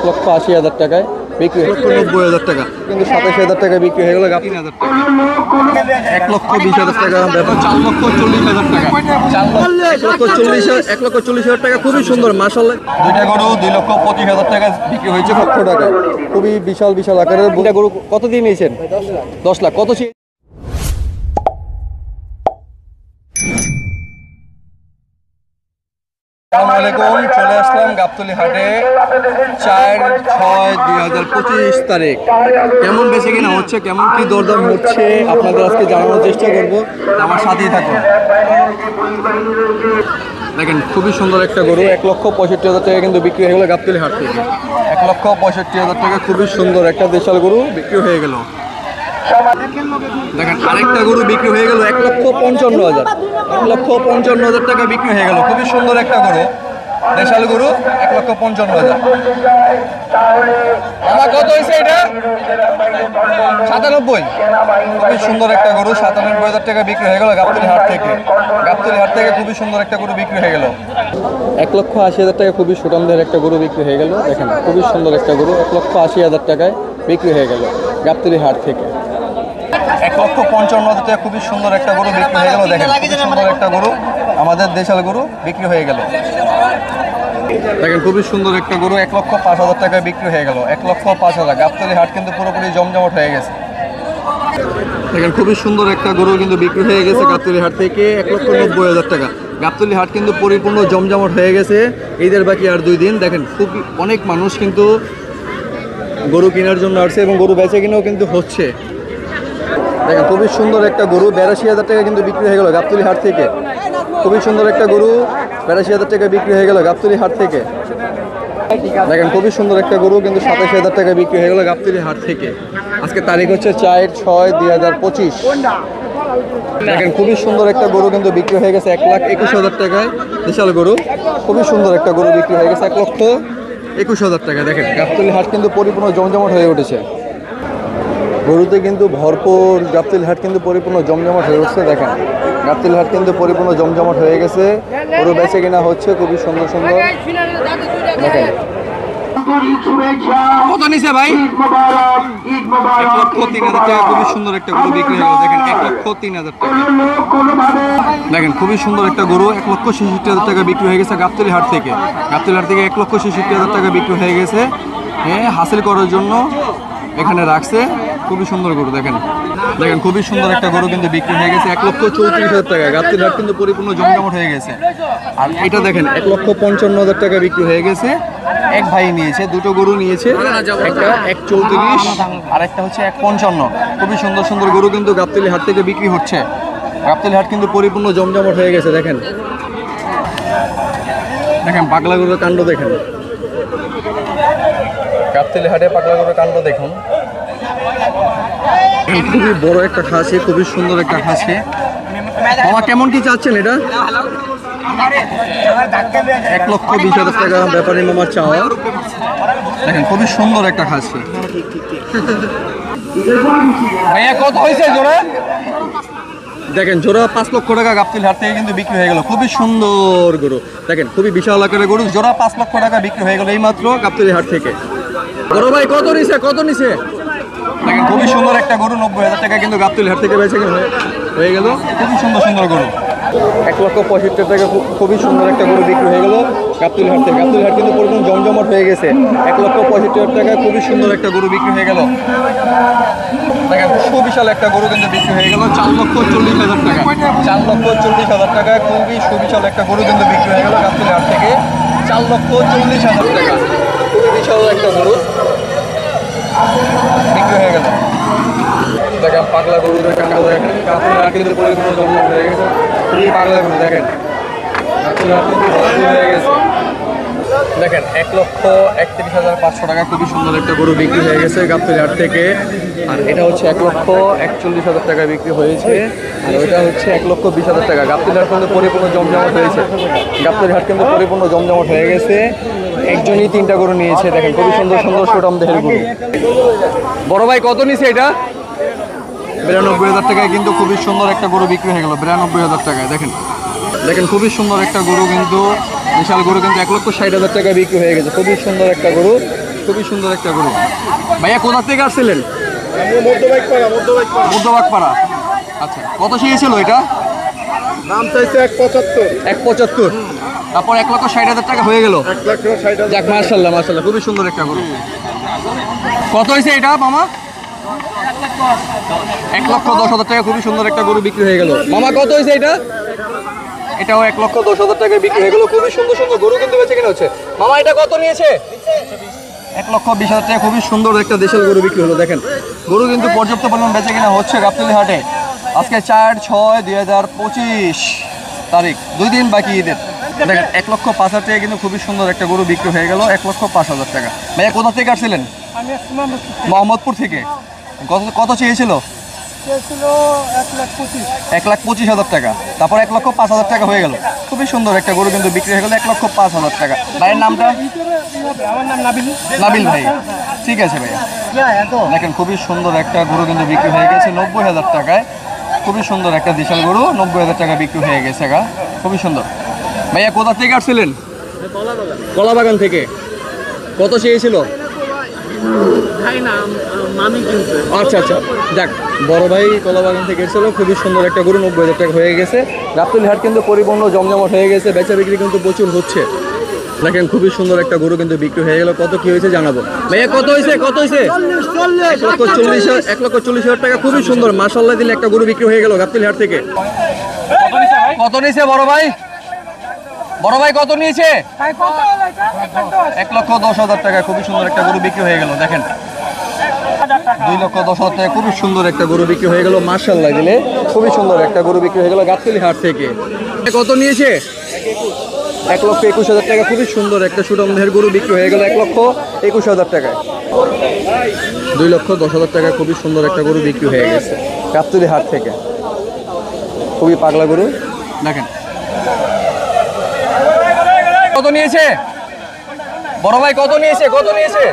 1,80,000 টাকায় বিক্রি, 1,90,000 টাকা, কিন্তু 27,000 টাকায় বিক্রি হয়ে গেল। 3,000 টাকা, 1,20,000 টাকা, ব্যাপার 4,40,000 টাকা, 1,40,000 টাকা। খুবই সুন্দর মাশাআল্লাহ। দুইটা গরু 2,25,000 টাকা বিক্রি হয়েছে, 1,00,000 টাকা। খুবই বিশাল বিশাল আকারের দুইটা গরু। কত দিয়ে নিয়েছেন? 10 লাখ। কত? আসসালামু আলাইকুম, চলে আসলাম গাবতলী হাটে 4/6/2025 তারিখ। কেমন বেচে কিনা হচ্ছে, কেমন কি দরদাম হচ্ছে আপনাদের আজকে জানানোর চেষ্টা করবো, আমার সাথেই থাকুন। দেখেন খুবই সুন্দর একটা গরু, 1,65,000 টাকা কিন্তু বিক্রি হয়ে গেল গাবতলী হাট থেকে। 1,65,000 টাকা খুবই সুন্দর একটা দেশাল গরু বিক্রি হয়ে গেল। দেখেন আরেকটা গরু বিক্রি হয়ে গেল 1,55,000, 1,55,000 টাকা বিক্রি হয়ে গেল। খুবই সুন্দর একটা গরু, দেশাল গরু, 1,55,000। আমার কত হয়েছে এটা? 97। খুবই সুন্দর একটা গরু, 97,000 টাকা বিক্রি হয়ে গেল গাবতলী হাট থেকে। গাবতলী হাট থেকে খুবই সুন্দর একটা গরু বিক্রি হয়ে গেল। 1,80,000 টাকা খুবই সুঠামদের একটা গরু বিক্রি হয়ে গেল। দেখেন খুবই সুন্দর একটা গরু, 1,80,000 টাকায় বিক্রি হয়ে গেল গাবতলী হাট থেকে। 1,55,000 টাকা খুবই সুন্দর একটা গরু বিক্রি হয়ে গেল। দেখেন খুবই সুন্দর একটা গরু, আমাদের দেশাল গরু বিক্রি হয়ে গেল। দেখেন খুবই সুন্দর একটা গরু, 1,05,000 টাকায় বিক্রি হয়ে গেল। 1,05,000। গাবতলী হাট কিন্তু পুরোপুরি জমজমাট হয়ে গেছে। দেখেন খুবই সুন্দর একটা গরু কিন্তু বিক্রি হয়ে গেছে গাবতলী হাট থেকে, 1,90,000 টাকা। গাবতলী হাট কিন্তু পরিপূর্ণ জমজমাট হয়ে গেছে। ঈদের বাকি আর 2 দিন। দেখেন খুবই অনেক মানুষ কিন্তু গরু কেনার জন্য আসছে এবং গরু বেচে কিনেও কিন্তু হচ্ছে। দেখেন খুবই সুন্দর একটা গরু, 82,000 টাকা কিন্তু বিক্রি হয়ে গেল গাবতলী হাট থেকে। খুবই সুন্দর একটা গরু, 82,000 টাকা বিক্রি হয়ে গেল গাবতলী হাট থেকে। দেখেন খুবই সুন্দর একটা গরু কিন্তু 27,000 টাকা বিক্রি হয়ে গেল গাবতলী হাট থেকে। আজকে তারিখ হচ্ছে 4/6/2025। দেখেন খুবই সুন্দর একটা গরু কিন্তু বিক্রি হয়ে গেছে 1,21,000 টাকায়, বিশাল গরু। খুবই সুন্দর একটা গরু বিক্রি হয়ে গেছে 1,21,000 টাকা। দেখেন গাবতলী হাট কিন্তু পরিপূর্ণ জমজমাট হয়ে উঠেছে, গরুতে কিন্তু ভরপুর। গাবতলী হাট কিন্তু পরিপূর্ণ জমজমাট হয়ে উঠছে। দেখেন গাবতলী হাট কিন্তু পরিপূর্ণ জমজমাট হয়ে গেছে, গরু বেচে কিনা হচ্ছে খুবই সুন্দর সুন্দর। দেখেন কত নিছে ভাই? 1,03,000 টাকা খুবই সুন্দর একটা গরু বিক্রি হয়ে গেল। দেখেন 1,03,000 টাকা। দেখেন খুবই সুন্দর একটা গরু, 1,66,000 টাকা বিক্রি হয়ে গেছে গাবতলী হাট থেকে। গাবতলী হাট থেকে 1,66,000 টাকা বিক্রি হয়ে গেছে। হ্যাঁ, হাসিল করার জন্য এখানে রাখছে। খুবই সুন্দর গরু। দেখেন দেখেন খুবই সুন্দর একটা গরু কিন্তু বিক্রি হয়ে গেছে 1,34,000 টাকা। গাবতলী হাট কিন্তু পরিপূর্ণ জমজমাট হয়ে গেছে। আর এটা দেখেন 1,55,000 টাকা বিক্রি হয়ে গেছে। এক ভাই নিয়েছে, দুটো গরু নিয়েছে, একটা 1,34 আর একটা হচ্ছে 1,55। খুবই সুন্দর সুন্দর গরু কিন্তু গাবতলী হাট থেকে বিক্রি হচ্ছে। গাবতলী হাট কিন্তু পরিপূর্ণ জমজমাট হয়ে গেছে। দেখেন দেখেন পাগলা গরুর কাণ্ড দেখেন, গাবতলী হাটে পাগলা গরুর কাণ্ড দেখুন। খুবই বড় একটা খাসি, খুবই সুন্দর একটা খাসি। মামা কেমন কি চাচ্ছেন এটা? 1,20,000 টাকা ব্যাপারী মামার চাওয়া। দেখেন খুবই সুন্দর একটা খাসি। ভাইয়া কত হয়েছে জোড়া? দেখেন জোড়া 5 লক্ষ টাকা গাবতলী হাট থেকে কিন্তু বিক্রি হয়ে গেল। খুবই সুন্দর গরু, দেখেন খুবই বিশাল আকারের গরু, জোড়া 5 লক্ষ টাকা বিক্রি হয়ে গেল এই মাত্র গাবতলী হাট থেকে। বড় ভাই কত নিছে? কত নিছে? দেখেন খুবই সুন্দর একটা গরু, 90,000 টাকা কিন্তু গাবতলী হাট থেকে বেচে হয়ে গেল। খুবই সুন্দর সুন্দর গরু, 1,65,000 টাকা খুবই সুন্দর একটা গরু বিক্রি হয়ে গেল গাবতলী হাট থেকে। গাবতলী হাট কিন্তু পরিপূর্ণ জমজমাট হয়ে গেছে। 1,65,000 টাকা খুবই সুন্দর একটা গরু বিক্রি হয়ে গেল। দেখেন সুবিশাল একটা গরু কিন্তু বিক্রি হয়ে গেল 4,40,000 টাকা। 4,40,000 টাকায় খুবই সুবিশাল একটা গরু কিন্তু বিক্রি হয়ে গেল গাবতলী হাট থেকে। 4,40,000 টাকা খুবই বিশাল একটা গরু বিক্রি হয়ে গেল। দেখেন পাগলা গরু দেখেন, গাবতলী হাট কিন্তু পরিপূর্ণ জমজমাট হয়ে গেছে। খুবই পাগলা গরু দেখেন, গাবতলী হাট কিন্তু ভরপুর হয়ে গেছে। দেখেন 1,31,500 টাকা খুবই সুন্দর একটা গরু বিক্রি হয়ে গেছে গাবতলী হাট থেকে। আর এটা হচ্ছে 1,41,000 টাকা বিক্রি হয়েছে। আর ওইটা হচ্ছে 1,20,000 টাকা। গাবতলী হাট কিন্তু পরিপূর্ণ জমজমাট হয়েছে। গাবতলী হাট কিন্তু পরিপূর্ণ জমজমাট হয়ে গেছে। একজনই 3টা গরু নিয়েছে। দেখেন খুবই সুন্দর সুন্দর সুঠাম দেহের গরু। বড় ভাই কত নিছে এটা? 92,000 টাকায় কিন্তু খুবই সুন্দর একটা গরু বিক্রি হয়ে গেল 92,000 টাকায়। দেখেন দেখেন খুবই সুন্দর একটা গরু কিন্তু, বিশাল গরু কিন্তু 1,60,000 টাকা বিক্রি হয়ে গেছে। খুবই সুন্দর একটা গরু খুবই সুন্দর একটা গরু। ভাইয়া কোথা থেকে আসছিলেন? মধ্যবাগপাড়া। আচ্ছা, কত চেয়েছিল এটা? দাম চাইছে 1.75। 1.75। তারপর 1,60,000 টাকা হয়ে গেল। 1,60,000। যাক, মাশাআল্লাহ মাশাআল্লাহ, খুবই সুন্দর একটা গরু। কত হয়েছে এটা মামা? 1,10,000 টাকা, খুবই সুন্দর একটা গরু বিক্রি হয়ে গেল। মামা কত হয়েছে এটা? এটাও 1,10,000 টাকায় বিক্রি হয়ে গেল। খুবই সুন্দর সুন্দর গরু কিন্তু বেঁচে কিনা হচ্ছে। মামা এটা কত নিয়েছে? 1,20,000 টাকা, খুবই সুন্দর একটা দেশাল গরু বিক্রি হলো। দেখেন গরু কিন্তু পর্যাপ্ত পরিমাণ বেঁচে কিনা হচ্ছে গাবতলী হাটে। আজকে 4/6/2025 তারিখ, 2 দিন বাকি ঈদের। দেখেন 1,05,000 টাকা কিন্তু খুবই সুন্দর একটা গরু বিক্রি হয়ে গেল। 1,05,000 টাকা। ভাইয়া কোথা থেকে আসছিলেন? মোহাম্মদপুর থেকে। কত চেয়েছিল? 1,25,000 টাকা। তারপর 1,05,000 টাকা হয়ে গেল। খুবই সুন্দর একটা গরু কিন্তু বিক্রি হয়ে গেল 1,05,000 টাকা। ভাইয়ের নামটা? আমার নাম নাবিল। নাবিল ভাই, ঠিক আছে ভাইয়া। দেখেন খুবই সুন্দর একটা গরু কিন্তু বিক্রি হয়ে গেছে 90,000 টাকায়। খুবই সুন্দর একটা বিশাল গরু 90,000 টাকা বিক্রি হয়ে গেছে গা, খুবই সুন্দর। ভাইয়া কোথা থেকে আসছিলেন? কলাবাগান থেকে। কত চেয়েছিল? আচ্ছা আচ্ছা, যাক, বড় ভাই কলাবাগান থেকে এসেছিল। খুবই সুন্দর একটা গরু 90,000 টাকা হয়ে গেছে। গাবতলী হাট কিন্তু পরিপূর্ণ জমজমাট হয়ে গেছে, বেচা বিক্রি কিন্তু প্রচুর হচ্ছে। দেখেন খুবই সুন্দর একটা গরু কিন্তু বিক্রি হয়ে গেল। কত কি হয়েছে জানাবো। ভাইয়া কত হয়েছে? কত হয়েছে? 1,40,000 টাকা। খুবই সুন্দর, মাশাআল্লাহ দিলে একটা গরু বিক্রি হয়ে গেল গাবতলী হাট থেকে। কত নিয়েছে বড় ভাই? বড় ভাই কত নিয়েছে? 1,10,000 টাকা। খুবই সুন্দর একটা গরু বিক্রি হয়ে গেল। দেখেন 2,10,000 টাকা, খুবই সুন্দর একটা গরু বিক্রি হয়ে গেল। মাশাআল্লাহ দিলে খুবই সুন্দর একটা গরু বিক্রি হয়ে গেল গাবতলী হাট থেকে। কত নিয়েছে? 1,21,000 টাকা। খুবই সুন্দর একটা সুঠামদেহের গরু বিক্রি হয়ে গেল 1,21,000 টাকায়। 2,10,000 টাকা। খুবই সুন্দর একটা গরু বিক্রি হয়ে গেছে গাবতলী হাট থেকে। খুবই পাগলা গরু। দেখেন কত নিয়েছে বড় ভাই? কত নিয়েছে? কত নিয়েছে?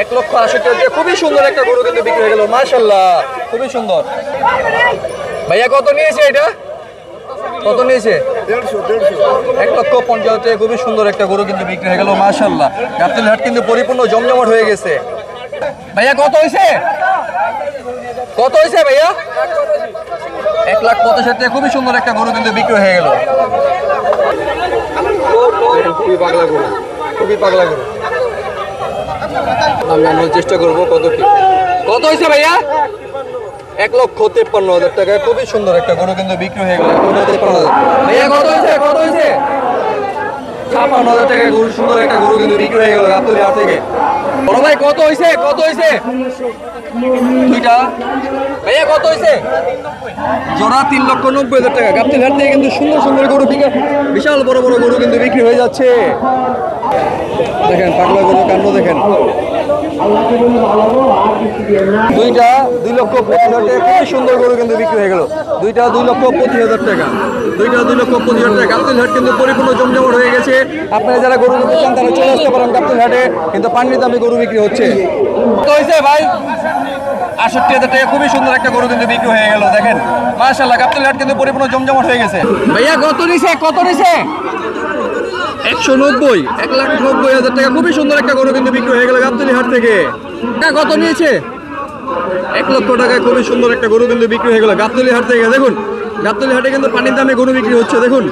1,80,000 টাকা। খুবই সুন্দর একটা গরু কিন্তু বিক্রি হয়ে গেল। মাশাআল্লাহ, খুবই সুন্দর। ভাইয়া কত নিয়েছে এটা? কত নিয়েছে? 1,50,000 টাকা। খুবই সুন্দর একটা গরু কিন্তু বিক্রি হয়ে গেল। মাশাআল্লাহ, গাবতলী হাট কিন্তু পরিপূর্ণ জমজমাট হয়ে গেছে। ভাইয়া কত হয়েছে? কত হয়েছে ভাইয়া? 1,85,000 টাকা। খুবই সুন্দর একটা গরু কিন্তু বিক্রি হয়ে গেল। খুবই পাগলা গরু, খুবই পাগলা গরু। আমি জানার চেষ্টা করবো কত কি। কত হয়েছে ভাইয়া? 1,53,000 টাকা। খুবই সুন্দর একটা গরু কিন্তু বিক্রি হয়ে গেল 1,53,000। ভাইয়া কত হয়েছে? কত হয়েছে? 56,000 টাকা। গরু সুন্দর একটা গরু কিন্তু বিক্রি হয়ে গেল গাবতলী হাট থেকে। বড় ভাই কত হয়েছে? কত হয়েছে? দুইটা। ভাইয়া কত হয়েছে? জোড়া 3,90,000 টাকা। গাবতলী হাট থেকে কিন্তু সুন্দর সুন্দর গরু বিক্রি, বিশাল বড় বড় গরু কিন্তু বিক্রি হয়ে যাচ্ছে। দেখেন পাগলা গরু কাণ্ড দেখেন। দুইটা 2,20,000 টাকা। খুবই সুন্দর গরু কিন্তু বিক্রি হয়ে গেল। দুইটা 2,20,000 টাকা। দুইটা 2,20,000 টাকা। গাবতলী হাট কিন্তু পরিপূর্ণ জমজমাট হয়ে গেছে। আপনারা যারা গরু নিতে চান তারা চলে আসতে পারেন গাবতলী হাটে, কিন্তু পানির দামে গরু বিক্রি হচ্ছে। কত হয়েছে ভাই? 68,000 টাকা। খুবই সুন্দর একটা গরু কিন্তু বিক্রি হয়ে গেল। দেখেন মাশাআল্লাহ, গাবতলী হাট কিন্তু পরিপূর্ণ জমজমাট হয়ে গেছে। ভাইয়া কত নিছে? কত নিছে? 190, 1,90,000 টাকা। খুবই সুন্দর একটা গরু কিন্তু বিক্রি হয়ে গেল গাবতলী হাট থেকে। কত নিয়েছে? 1,00,000 টাকায় খুবই সুন্দর একটা গরু কিন্তু বিক্রি হয়ে গেল গাবতলী হাট থেকে। দেখুন গাবতলী হাটে কিন্তু পানির দামে গরু বিক্রি হচ্ছে। দেখুন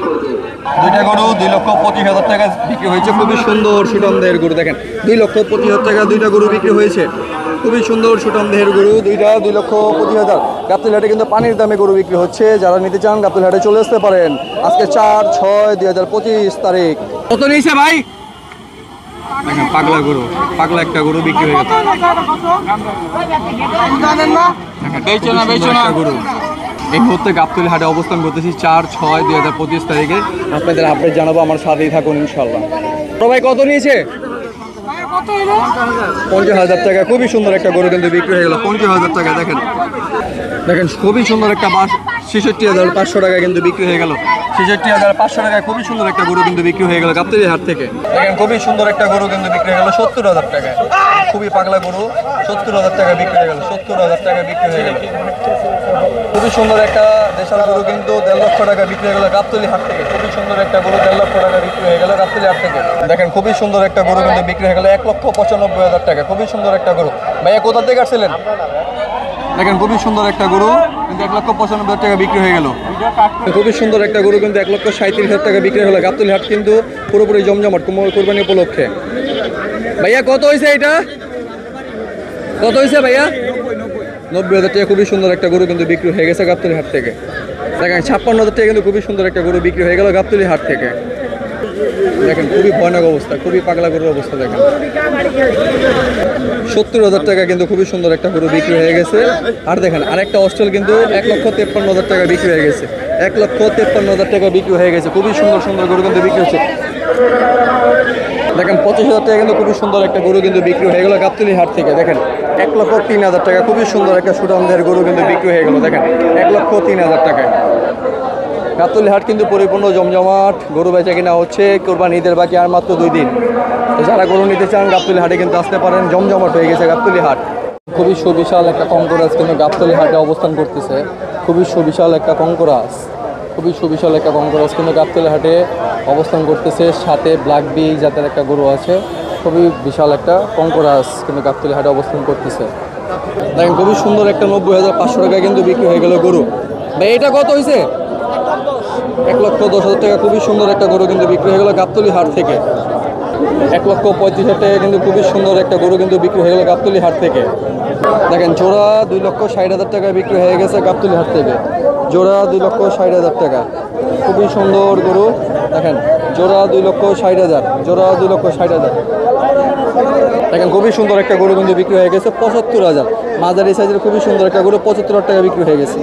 দুইটা গরু 2,25,000 টাকা বিক্রি হয়েছে। খুবই সুন্দর সুঠামদেহের গরু। দেখেন 2,25,000 টাকা দুইটা গরু বিক্রি হয়েছে। খুবই সুন্দর সুঠামদেহের গরু দুইটা 2,25,000। গাবতলী হাটে কিন্তু পানির দামে গরু বিক্রি হচ্ছে। যারা নিতে চান গাবতলী হাটে চলে আসতে পারেন। আজকে 4/6/2025 তারিখ। কত নিয়েছে ভাই? দেখেন পাগলা গরু, পাগলা একটা গরু বিক্রি হয়ে গেছে। গরু এই মুহূর্তে গাবতলী হাটে অবস্থান করতেছি 4/6/2025 তারিখে। আপনাদের আপডেট জানাবো, আমার সাথেই থাকুন ইনশাল্লাহ। ভাই কত নিয়েছে? 50,000 টাকা। খুবই সুন্দর একটা গরু কিন্তু বিক্রি হয়ে গেল 50,000 টাকা। দেখেন দেখেন খুবই সুন্দর একটা বাস 66,500 টাকা কিন্তু বিক্রি হয়ে গেল 66,500 টাকায় খুবই সুন্দর একটা গরু কিন্তু বিক্রি হয়ে গেল গাবতলী হাট থেকে। দেখেন খুবই সুন্দর একটা গরু কিন্তু বিক্রি হয়ে গেল 70,000 টাকায়। খুবই পাগলা গরু, 70,000 টাকা বিক্রি হয়ে গেল, 70,000 টাকা বিক্রি হয়ে গেল। খুবই সুন্দর একটা দেশাল গরু কিন্তু 1.5 লক্ষ টাকা বিক্রি হয়ে গেল গাবতলী হাট থেকে। খুবই সুন্দর একটা গরু 1.5 লক্ষ টাকা বিক্রি হয়ে গেল গাবতলী হাট থেকে। দেখেন খুবই সুন্দর একটা গরু কিন্তু বিক্রি হয়ে গেল 1,95,000 টাকা। খুবই সুন্দর একটা গরু। ভাইয়া কোথা থেকে আসছিলেন? দেখেন খুবই সুন্দর একটা গরু কিন্তু 1,95,000 টাকা বিক্রি হয়ে গেল। খুবই সুন্দর একটা গরু কিন্তু 1,37,000 টাকা বিক্রি হলো গাবতলী হাট কিন্তু পুরোপুরি জমজমাট কোরবানি উপলক্ষে। ভাইয়া কত হয়েছে এটা? কত হয়েছে ভাইয়া? 90,000 টাকা। খুবই সুন্দর একটা গরু কিন্তু বিক্রি হয়ে গেছে গাবতলী হাট থেকে। দেখেন 56,000 টাকা কিন্তু খুবই সুন্দর একটা গরু বিক্রি হয়ে গেল গাবতলী হাট থেকে। দেখেন খুবই ভয়ানক অবস্থা, খুবই পাগলা গরুর অবস্থা। দেখেন 70,000 টাকা কিন্তু খুবই সুন্দর একটা গরু বিক্রি হয়ে গেছে। আর দেখেন আরেকটা অস্ট্রেল কিন্তু 1,53,000 টাকা বিক্রি হয়ে গেছে। 1,53,000 টাকা বিক্রি হয়ে গেছে। খুবই সুন্দর সুন্দর গরু কিন্তু বিক্রি হচ্ছে। দেখেন 25,000 টাকা কিন্তু খুবই সুন্দর একটা গরু কিন্তু বিক্রি হয়ে গেল গাবতলী হাট থেকে। দেখেন 1,03,000 টাকা খুবই সুন্দর একটা সুঠামদের গরু কিন্তু বিক্রি হয়ে গেল। দেখেন 1,03,000 টাকায়। গাবতলী হাট কিন্তু পরিপূর্ণ জমজমাট, গরু বেচা কিনা হচ্ছে। কোরবানি ঈদের বাকি আর মাত্র 2 দিন। যারা গরু নিতে চান গাবতলী হাটে কিন্তু আসতে পারেন, জমজমাট হয়ে গেছে গাবতলী হাট। খুবই সুবিশাল একটা কঙ্করাজ কিন্তু গাবতলী হাটে অবস্থান করতেছে। খুবই সুবিশাল একটা কঙ্করাজ, খুবই সুবিশাল একটা কঙ্করাজ কিন্তু গাবতলী হাটে অবস্থান করতেছে। সাথে ব্ল্যাক বি জাতের একটা গরু আছে। খুবই বিশাল একটা কঙ্করাজ কিন্তু গাবতলী হাটে অবস্থান করতেছে। দেখেন খুবই সুন্দর একটা 90,500 টাকা কিন্তু বিক্রি হয়ে গেল গরু। ভাই এটা কত হয়েছে? 1,10,000 টাকা। খুবই সুন্দর একটা গরু কিন্তু বিক্রি হয়ে গেল গাবতলী হাট থেকে। 1,35,000 টাকা কিন্তু খুবই সুন্দর একটা গরু কিন্তু বিক্রি হয়ে গেল গাবতলী হাট থেকে। দেখেন জোড়া 2,60,000 টাকা বিক্রি হয়ে গেছে গাবতলী হাট থেকে। জোড়া 2,60,000 টাকা। খুবই সুন্দর গরু। দেখেন জোড়া 2,60,000, জোড়া 2,60,000। দেখেন খুবই সুন্দর একটা গরু কিন্তু বিক্রি হয়ে গেছে 75,000। মাঝারি সাইজের খুবই সুন্দর একটা গরু 75,000 টাকা বিক্রি হয়ে গেছে।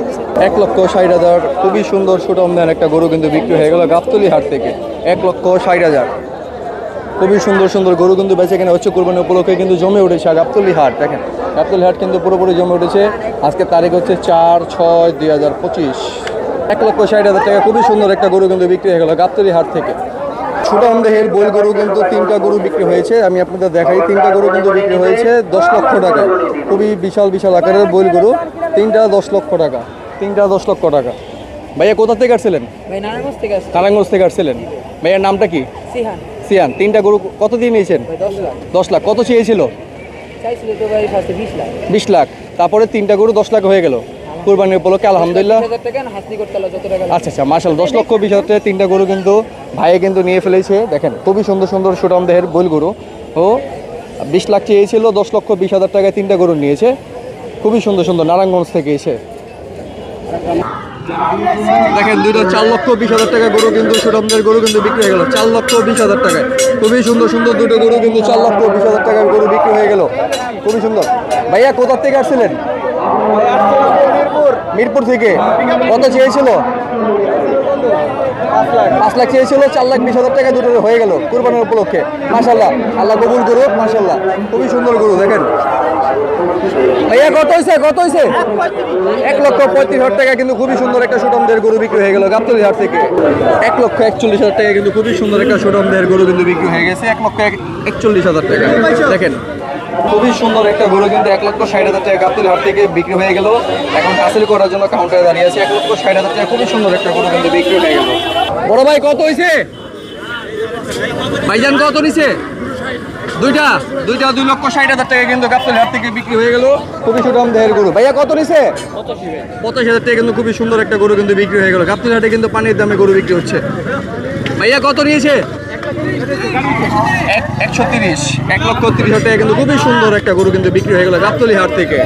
1,60,000 খুবই সুন্দর সুটমদান একটা গরু কিন্তু বিক্রি হয়ে গেল গাবতলী হাট থেকে। 1,60,000। খুবই সুন্দর সুন্দর গরু কিন্তু বেচে কেনা হচ্ছে কোরবানি উপলক্ষে কিন্তু জমে উঠেছে গাবতলী হাট। দেখেন গাবতলী হাট কিন্তু পুরোপুরি জমে উঠেছে। আজকে তারিখ হচ্ছে 4/6/2025। 1,60,000 টাকা খুবই সুন্দর একটা গরু কিন্তু বিক্রি হয়ে গেল গাবতলী হাট থেকে। সুঠাম দেহের বই গরু কিন্তু 3টা গরু বিক্রি হয়েছে। আমি আপনাদের দেখাই, 3টা গরু কিন্তু বিক্রি হয়েছে 10 লক্ষ টাকা। খুবই বিশাল বিশাল আকারের বই গরু, 3টা 10 লক্ষ টাকা। 3টা 10 লক্ষ টাকা। ভাইয়া কোথা থেকে আসছিলেন? ভাই নারায়ণগঞ্জ থেকে আসছি। নারায়ণগঞ্জ থেকে আসছিলেন। ভাইয়ার নামটা কি? সিহান। সিয়ান। 3টা গরু কত দিয়ে নিয়েছেন? ভাই 10 লাখ 10 লাখ। কত চেয়েছিল? চাইছিল তো ভাই ফার্স্টে 20 লাখ। 20 লাখ। তারপরে 3টা গরু 10 লাখ হয়ে গেল কুরবানির উপলক্ষে, আলহামদুলিল্লাহ। 20,000 টাকা না হাসনি করতে হলো যত টাকা। আচ্ছা আচ্ছা, মাশাআল্লাহ। 10,20,000 টাকা 3টা গরু কিন্তু ভাইয়ে কিন্তু নিয়ে ফেলেছে। দেখেন খুবই সুন্দর সুন্দর সুঠাম দেহের বইল গরু। ও 20 লাখ চেয়েছিল, 10,20,000 টাকায় 3টা গরু নিয়েছে। খুবই সুন্দর সুন্দর নারায়ণগঞ্জ থেকে এসে। দেখেন দুইটা 4,20,000 টাকা গরু কিন্তু সুঠামদের গরু কিন্তু বিক্রি হয়ে গেল 4,20,000 টাকায়। খুবই সুন্দর সুন্দর দুটো গরু কিন্তু 4,20,000 টাকার গরু বিক্রি হয়ে গেল। খুবই সুন্দর। ভাইয়া কোথা থেকে আসছিলেন? মিরপুর থেকে। কত চেয়েছিল? 5 লাখ চেয়েছিল, 4,20,000 টাকা দুটো হয়ে গেল কুরবানির উপলক্ষে। মাশাআল্লাহ, আল্লাহ কবুল করুক। মাশাআল্লাহ খুবই সুন্দর গরু। দেখেন ভাইয়া কত হয়েছে? কত হয়েছে? 1,35,000 টাকা কিন্তু খুবই সুন্দর একটা সুটমদের গরু বিক্রি হয়ে গেল গাবতলী হাট থেকে। 1,41,000 টাকা কিন্তু খুবই সুন্দর একটা সুটমদের গরু কিন্তু বিক্রি হয়ে গেছে 1,41,000 টাকা। দেখেন খুবই সুন্দর একটা গরু কিন্তু 1,60,000 টাকা গাবতলী হাট থেকে বিক্রি হয়ে গেল। এখন হাসিল করার জন্য কাউন্টারে দাঁড়িয়ে আছে। 1,60,000 টাকা খুবই সুন্দর একটা গরু কিন্তু বিক্রি হয়ে গেল। বড় ভাই কত হয়েছে? ভাইজান কত নিছে? দুইটা 2,60,000 টাকা কিন্তু গাবতলী হাট থেকে বিক্রি হয়ে গেল। খুবই সুঠাম দেহের গরু। ভাইয়া কত নিছে? 85,000 টাকা কিন্তু খুবই সুন্দর একটা গরু কিন্তু বিক্রি হয়ে গেল। গাবতলী হাটে কিন্তু পানির দামে গরু বিক্রি হচ্ছে। ভাইয়া কত নিয়েছে? 130,000 টাকা কিন্তু খুবই সুন্দর একটা গরু কিন্তু বিক্রি হয়ে গেল গাবতলী হাট থেকে।